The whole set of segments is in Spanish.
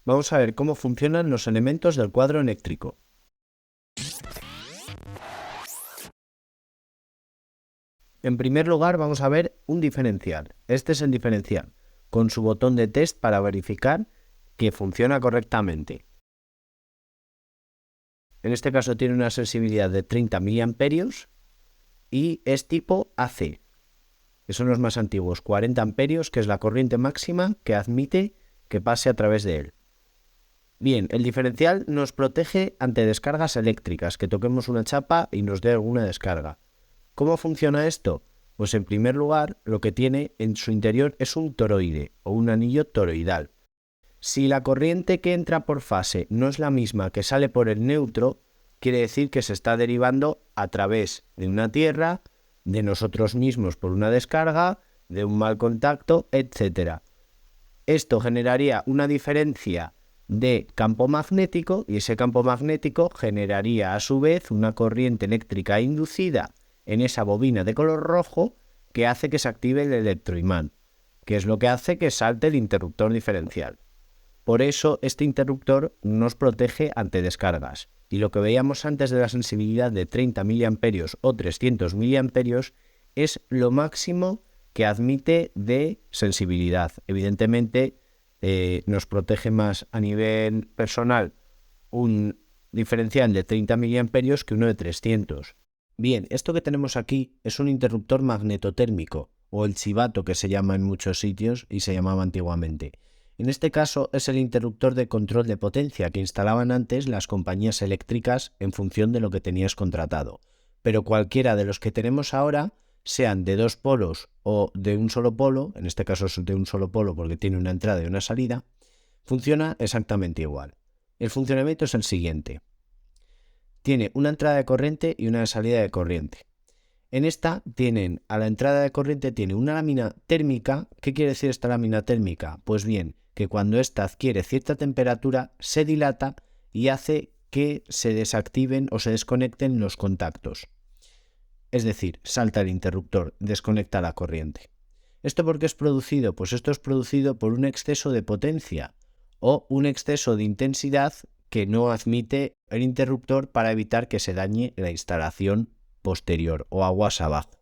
Vamos a ver cómo funcionan los elementos del cuadro eléctrico. En primer lugar, vamos a ver un diferencial. Este es el diferencial, con su botón de test para verificar que funciona correctamente. En este caso tiene una sensibilidad de 30 miliamperios y es tipo AC, que son los más antiguos, 40 amperios, que es la corriente máxima que admite que pase a través de él. Bien, el diferencial nos protege ante descargas eléctricas, que toquemos una chapa y nos dé alguna descarga. ¿Cómo funciona esto? Pues en primer lugar, lo que tiene en su interior es un toroide o un anillo toroidal. Si la corriente que entra por fase no es la misma que sale por el neutro, quiere decir que se está derivando a través de una tierra, de nosotros mismos por una descarga, de un mal contacto, etc. Esto generaría una diferencia de campo magnético y ese campo magnético generaría a su vez una corriente eléctrica inducida en esa bobina de color rojo que hace que se active el electroimán, que es lo que hace que salte el interruptor diferencial. Por eso este interruptor nos protege ante descargas. Y lo que veíamos antes de la sensibilidad de 30 miliamperios o 300 miliamperios es lo máximo que admite de sensibilidad. Evidentemente nos protege más a nivel personal un diferencial de 30 miliamperios que uno de 300. Bien, esto que tenemos aquí es un interruptor magnetotérmico, o el chivato que se llama en muchos sitios y se llamaba antiguamente. En este caso es el interruptor de control de potencia que instalaban antes las compañías eléctricas en función de lo que tenías contratado. Pero cualquiera de los que tenemos ahora, sean de dos polos o de un solo polo, en este caso es de un solo polo porque tiene una entrada y una salida, funciona exactamente igual. El funcionamiento es el siguiente. Tiene una entrada de corriente y una salida de corriente. En esta a la entrada de corriente tiene una lámina térmica. ¿Qué quiere decir esta lámina térmica? Pues bien, que cuando ésta adquiere cierta temperatura se dilata y hace que se desactiven o se desconecten los contactos. Es decir, salta el interruptor, desconecta la corriente. ¿Esto por qué es producido? Pues esto es producido por un exceso de potencia o un exceso de intensidad que no admite el interruptor para evitar que se dañe la instalación posterior o aguas abajo.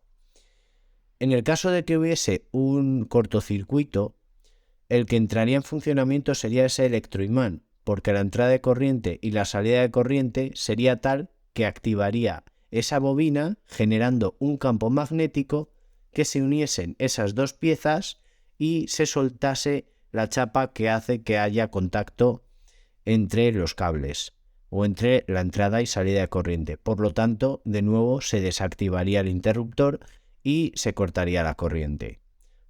En el caso de que hubiese un cortocircuito, el que entraría en funcionamiento sería ese electroimán, porque la entrada de corriente y la salida de corriente sería tal que activaría esa bobina generando un campo magnético que se uniesen esas dos piezas y se soltase la chapa que hace que haya contacto entre los cables o entre la entrada y salida de corriente. Por lo tanto, de nuevo se desactivaría el interruptor y se cortaría la corriente.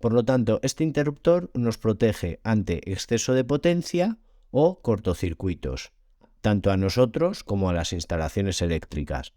Por lo tanto, este interruptor nos protege ante exceso de potencia o cortocircuitos, tanto a nosotros como a las instalaciones eléctricas.